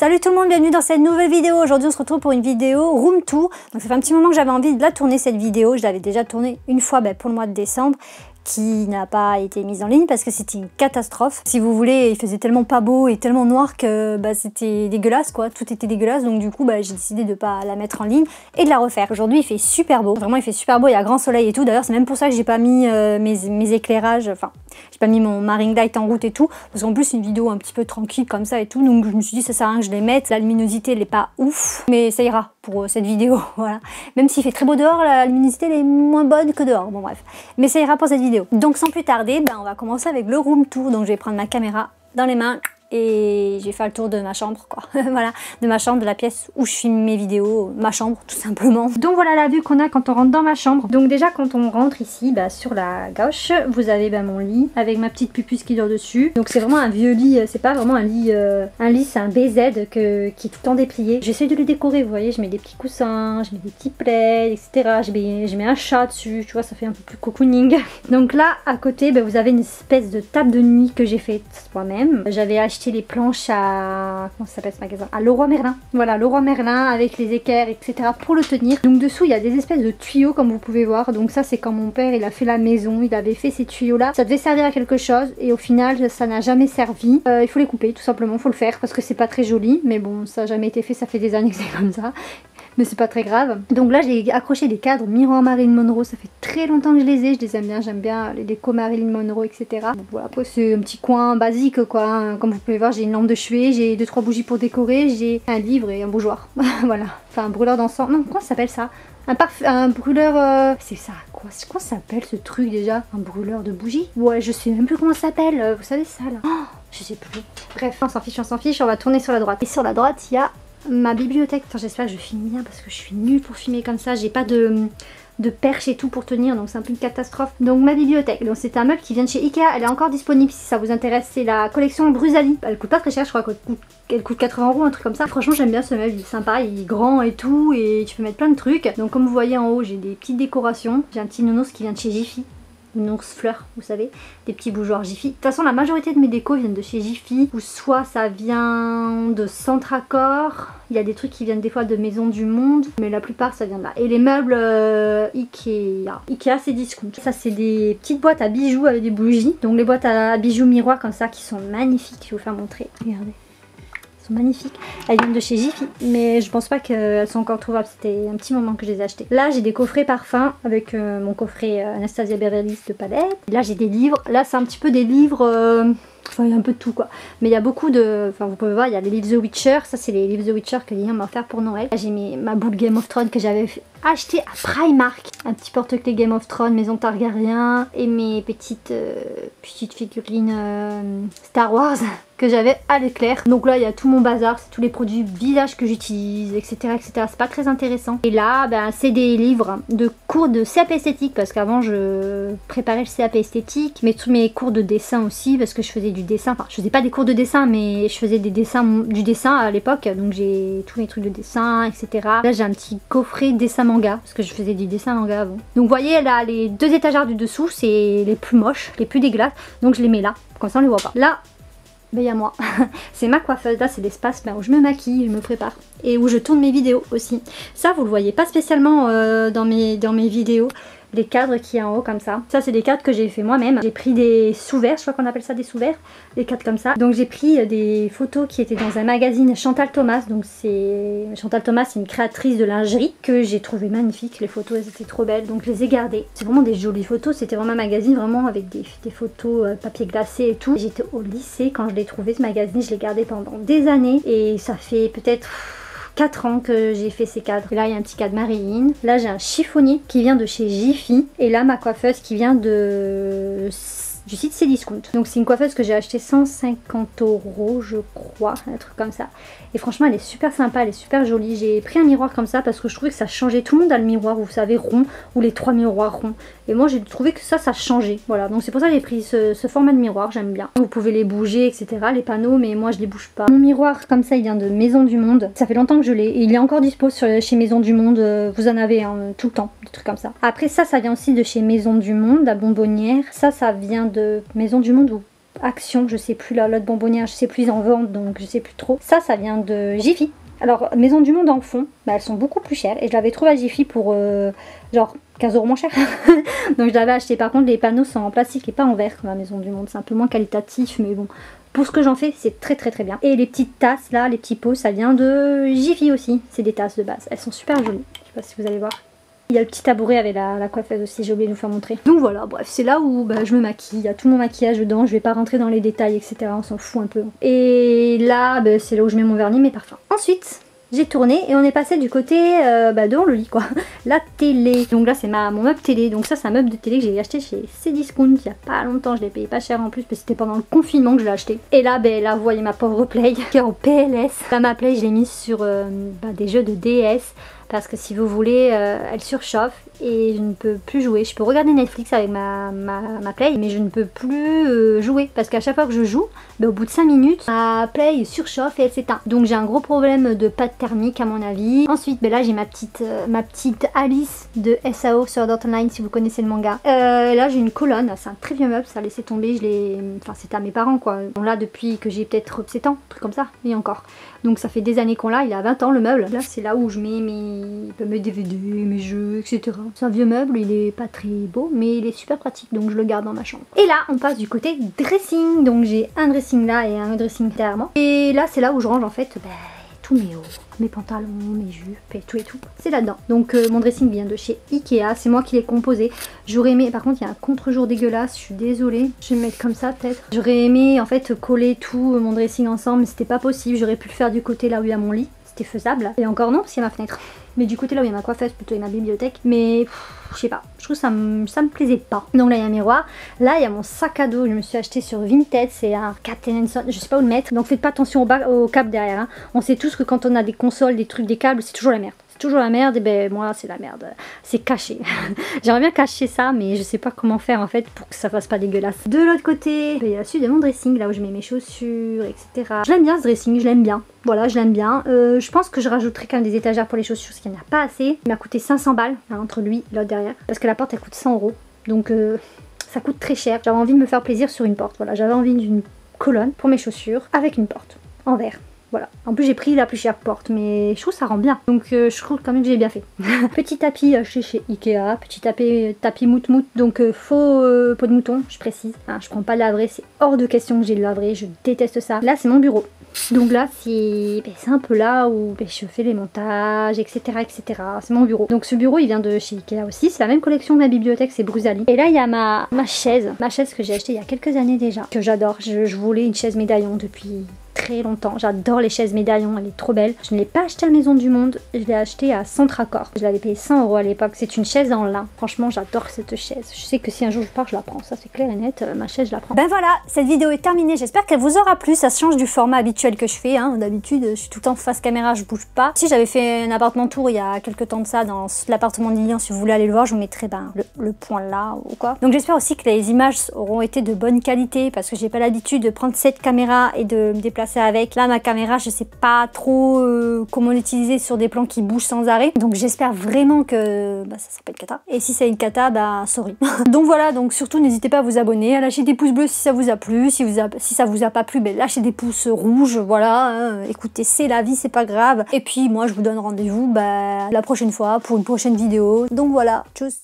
Salut tout le monde, bienvenue dans cette nouvelle vidéo. Aujourd'hui on se retrouve pour une vidéo room tour. Donc ça fait un petit moment que j'avais envie de la tourner cette vidéo. Je l'avais déjà tournée une fois pour le mois de décembre, qui n'a pas été mise en ligne parce que c'était une catastrophe. Si vous voulez, il faisait tellement pas beau et tellement noir que c'était dégueulasse quoi, tout était dégueulasse, donc du coup j'ai décidé de pas la mettre en ligne et de la refaire. Aujourd'hui il fait super beau, vraiment il fait super beau, il y a grand soleil et tout. D'ailleurs c'est même pour ça que j'ai pas mis mes éclairages, enfin j'ai pas mis ma ring light en route et tout, parce qu'en plus c'est une vidéo un petit peu tranquille comme ça et tout, donc je me suis dit ça sert à rien que je les mette. La luminosité elle est pas ouf, mais ça ira pour cette vidéo, voilà. Même s'il fait très beau dehors, la luminosité elle est moins bonne que dehors, bon bref. Mais ça ira pour cette vidéo. Donc sans plus tarder, on va commencer avec le room tour. Donc je vais prendre ma caméra dans les mains et je vais faire le tour de ma chambre quoi. Voilà, de ma chambre, de la pièce où je filme mes vidéos, ma chambre tout simplement. Donc voilà la vue qu'on a quand on rentre dans ma chambre. Donc déjà quand on rentre ici, sur la gauche, vous avez mon lit avec ma petite pupuce qui dort dessus. Donc c'est vraiment un vieux lit, c'est pas vraiment un lit c'est un BZ qui est tout le temps déplié. J'essaie de le décorer, vous voyez, je mets des petits coussins, je mets des petits plaids, etc. Je mets un chat dessus, tu vois, ça fait un peu plus cocooning. Donc là à côté, vous avez une espèce de table de nuit que j'ai faite moi-même. J'avais acheté les planches à... comment ça s'appelle ce magasin? À Leroy Merlin. Voilà, Leroy Merlin avec les équerres, etc. pour le tenir. Donc dessous, il y a des espèces de tuyaux comme vous pouvez voir. Donc ça, c'est quand mon père, il a fait la maison. Il avait fait ces tuyaux-là. Ça devait servir à quelque chose et au final, ça n'a jamais servi. Il faut les couper, tout simplement. Il faut le faire parce que c'est pas très joli. Mais bon, ça n'a jamais été fait. Ça fait des années que c'est comme ça. Mais c'est pas très grave. Donc là j'ai accroché des cadres miroirs Marilyn Monroe, ça fait très longtemps que je les ai, je les aime bien, j'aime bien les décos Marilyn Monroe, etc. Donc voilà, après c'est un petit coin basique quoi, comme vous pouvez voir j'ai une lampe de chevet, j'ai 2-3 bougies pour décorer, j'ai un livre et un bougeoir. Voilà, enfin un brûleur d'encens, non comment ça s'appelle ça? Un brûleur, c'est ça quoi, comment ça s'appelle ce truc déjà? Un brûleur de bougies? Ouais je sais même plus comment ça s'appelle, vous savez ça là? Oh, je sais plus. Bref, on s'en fiche, on va tourner sur la droite. Et sur la droite il y a ma bibliothèque. J'espère que je filme bien parce que je suis nulle pour filmer comme ça, j'ai pas de perche et tout pour tenir, donc c'est un peu une catastrophe. Donc ma bibliothèque, donc c'est un meuble qui vient de chez Ikea, elle est encore disponible si ça vous intéresse, c'est la collection Brusali. Elle coûte pas très cher, je crois qu'elle coûte 80 €, un truc comme ça. Franchement j'aime bien ce meuble, il est sympa, il est grand et tout et tu peux mettre plein de trucs. Donc comme vous voyez en haut j'ai des petites décorations, j'ai un petit nounours qui vient de chez Jiffy. Une ours fleur, vous savez, des petits bougeoirs Jiffy. De toute façon la majorité de mes décos viennent de chez Jiffy, ou soit ça vient de Centre Accord, il y a des trucs qui viennent des fois de Maison du Monde, mais la plupart ça vient de là. Et les meubles Ikea c'est discount. Ça c'est des petites boîtes à bijoux avec des bougies, donc les boîtes à bijoux miroirs comme ça qui sont magnifiques, je vais vous faire montrer, regardez. Magnifiques, elles viennent de chez Jiffy mais je pense pas qu'elles sont encore trouvables, c'était un petit moment que je les ai achetées. Là j'ai des coffrets parfums avec mon coffret Anastasia Beverly Hills de palette. Là j'ai des livres, là c'est un petit peu des livres enfin il y a un peu de tout quoi, mais il y a beaucoup de, enfin vous pouvez voir, il y a les livres The Witcher, ça c'est les livres The Witcher que Lilian m'a offert pour Noël. Là j'ai ma boule Game of Thrones que j'avais acheté à Primark, un petit porte-clés Game of Thrones, Maison Targaryen, et mes petites figurines Star Wars que j'avais à l'éclair. Donc là il y a tout mon bazar, c'est tous les produits visage que j'utilise, etc., etc. C'est pas très intéressant. Et là c'est des livres de cours de CAP esthétique, parce qu'avant je préparais le CAP esthétique, mais tous mes cours de dessin aussi, parce que je faisais du dessin, enfin je faisais pas des cours de dessin mais je faisais du dessin à l'époque, donc j'ai tous mes trucs de dessin, etc. Là j'ai un petit coffret dessin manga, parce que je faisais du dessin manga avant. Donc vous voyez là les deux étagères du dessous c'est les plus moches, les plus dégueulasses, donc je les mets là, comme ça on les voit pas. Là il y a moi, c'est ma coiffeuse, là c'est l'espace où je me maquille, je me prépare et où je tourne mes vidéos aussi. Ça vous le voyez pas spécialement dans mes vidéos, les cadres qui est en haut comme ça. Ça c'est des cadres que j'ai fait moi-même. J'ai pris des sous-verts, je crois qu'on appelle ça des sous-verts, des cadres comme ça. Donc j'ai pris des photos qui étaient dans un magazine Chantal Thomas. Donc Chantal Thomas, c'est une créatrice de lingerie que j'ai trouvé magnifique. Les photos elles étaient trop belles, donc je les ai gardées. C'est vraiment des jolies photos, c'était vraiment un magazine vraiment avec des photos papier glacé et tout. J'étais au lycée quand je l'ai trouvé ce magazine, je l'ai gardé pendant des années et ça fait peut-être 4 ans que j'ai fait ces cadres. Et là il y a un petit cadre Marilyn. Là j'ai un chiffonnier qui vient de chez Jiffy. Et là ma coiffeuse qui vient du site Cdiscount. Donc c'est une coiffeuse que j'ai acheté 150 € je crois, un truc comme ça. Et franchement elle est super sympa, elle est super jolie. J'ai pris un miroir comme ça parce que je trouvais que ça changeait. Tout le monde a le miroir, vous savez, rond, ou les 3 miroirs ronds. Et moi j'ai trouvé que ça changeait. Voilà, donc c'est pour ça que j'ai pris ce format de miroir, j'aime bien. Vous pouvez les bouger, etc. les panneaux, mais moi je les bouge pas. Mon miroir comme ça il vient de Maison du Monde. Ça fait longtemps que je l'ai. Et il est encore dispo chez Maison du Monde. Vous en avez tout le temps, des trucs comme ça. Après ça vient aussi de chez Maison du Monde, la bonbonnière. Ça vient de Maison du Monde ou Action, je sais plus, l'autre bonbonnière, je sais plus, ils en vendent, donc je sais plus trop. Ça vient de Jiffy. Alors, Maison du Monde en fond, bah, elles sont beaucoup plus chères. Et je l'avais trouvé à Jiffy pour genre 15 € moins cher. Donc je l'avais acheté. Par contre, les panneaux sont en plastique et pas en verre comme la Maison du Monde. C'est un peu moins qualitatif, mais bon. Pour ce que j'en fais, c'est très bien. Et les petites tasses là, les petits pots, ça vient de Jiffy aussi. C'est des tasses de base. Elles sont super jolies. Je sais pas si vous allez voir. Il y a le petit tabouret avec la coiffeuse aussi, j'ai oublié de vous faire montrer. Donc voilà, bref, c'est là où bah, je me maquille. Il y a tout mon maquillage dedans, je vais pas rentrer dans les détails, etc. On s'en fout un peu. Et là, bah, c'est là où je mets mon vernis, mes parfums. Ensuite, j'ai tourné et on est passé du côté devant le lit quoi. La télé. Donc là c'est mon meuble télé. Donc ça c'est un meuble de télé que j'ai acheté chez Cdiscount il y a pas longtemps. Je l'ai payé pas cher en plus parce que c'était pendant le confinement que je l'ai acheté. Et là là vous voyez ma pauvre Play qui est en PLS. Là ma Play je l'ai mise sur des jeux de DS. Parce que si vous voulez, elle surchauffe et je ne peux plus jouer. Je peux regarder Netflix avec ma Play, mais je ne peux plus jouer. Parce qu'à chaque fois que je joue, au bout de 5 minutes, ma Play surchauffe et elle s'éteint. Donc j'ai un gros problème de pâte thermique à mon avis. Ensuite, là j'ai ma petite Alice de SAO sur Sword Art Online si vous connaissez le manga. Là j'ai une colonne, c'est un très vieux meuble, ça a laissé tomber. Enfin c'était à mes parents quoi. On l'a depuis que j'ai peut-être 7 ans, un truc comme ça, et encore. Donc ça fait des années qu'on l'a, il a 20 ans le meuble. Là c'est là où je mets mes DVD, mes jeux, etc. C'est un vieux meuble, il est pas très beau, mais il est super pratique, donc je le garde dans ma chambre. Et là on passe du côté dressing, donc j'ai un dressing là et un autre dressing derrière moi. Et là c'est là où je range en fait tous mes hauts, mes pantalons, mes jupes et tout. C'est là-dedans. Donc mon dressing vient de chez Ikea, c'est moi qui l'ai composé. J'aurais aimé, par contre il y a un contre-jour dégueulasse, je suis désolée. Je vais me mettre comme ça peut-être. J'aurais aimé en fait coller tout mon dressing ensemble, mais c'était pas possible. J'aurais pu le faire du côté là où il y a mon lit. C'était faisable. Et encore non, parce qu'il y a ma fenêtre. Mais du côté là où il y a ma coiffeuse plutôt et ma bibliothèque. Mais je sais pas, je trouve que ça me plaisait pas. Donc là il y a un miroir. Là il y a mon sac à dos, je me suis acheté sur Vinted. C'est un Captain Son, je sais pas où le mettre. Donc faites pas attention au câble derrière. Hein. On sait tous que quand on a des consoles, des trucs, des câbles, c'est toujours la merde. Toujours la merde, et ben moi c'est la merde, c'est caché. J'aimerais bien cacher ça, mais je sais pas comment faire en fait pour que ça fasse pas dégueulasse. De l'autre côté, il y a la suite de mon dressing, là où je mets mes chaussures, etc. Je l'aime bien ce dressing, je l'aime bien. Voilà, je l'aime bien. Je pense que je rajouterai quand même des étagères pour les chaussures, parce qu'il n'y en a pas assez. Il m'a coûté 500 balles, hein, entre lui et l'autre derrière, parce que la porte elle coûte 100 €. Donc ça coûte très cher. J'avais envie de me faire plaisir sur une porte. Voilà, j'avais envie d'une colonne pour mes chaussures avec une porte en verre. Voilà. En plus j'ai pris la plus chère porte, mais je trouve que ça rend bien. Donc je trouve quand même que j'ai bien fait. Petit tapis chez Ikea, petit tapis mout-mout, donc faux peau de mouton, je précise. Hein, je prends pas de la vraie, c'est hors de question que j'ai de la vraie, je déteste ça. Là c'est mon bureau. Donc là c'est un peu là où je fais les montages, etc. C'est mon bureau. Donc ce bureau il vient de chez Ikea aussi, c'est la même collection de ma bibliothèque, c'est Brusali. Et là il y a ma chaise que j'ai achetée il y a quelques années déjà, que j'adore. Je voulais une chaise médaillon depuis très longtemps. J'adore les chaises médaillons, elle est trop belle. Je ne l'ai pas achetée à la Maison du Monde, je l'ai achetée à Centracor. Je l'avais payé 100 € à l'époque. C'est une chaise en lin. Franchement, j'adore cette chaise. Je sais que si un jour je pars, je la prends. Ça, c'est clair et net. Ma chaise, je la prends. Ben voilà, cette vidéo est terminée. J'espère qu'elle vous aura plu. Ça change du format habituel que je fais. Hein. D'habitude, je suis tout le temps face caméra, je bouge pas. Si j'avais fait un appartement tour il y a quelques temps de ça, dans l'appartement de Lilian, si vous voulez aller le voir, je vous mettrai le point là ou quoi. Donc j'espère aussi que les images auront été de bonne qualité parce que j'ai pas l'habitude de prendre cette caméra et de me déplacer avec. Là, ma caméra, je sais pas trop comment l'utiliser sur des plans qui bougent sans arrêt. Donc j'espère vraiment que ça sera pas une cata. Et si c'est une cata, sorry. Donc voilà, donc surtout n'hésitez pas à vous abonner, à lâcher des pouces bleus si ça vous a plu. Si ça vous a pas plu, lâchez des pouces rouges. Voilà, hein. Écoutez, c'est la vie, c'est pas grave. Et puis moi, je vous donne rendez-vous la prochaine fois pour une prochaine vidéo. Donc voilà, tchuss.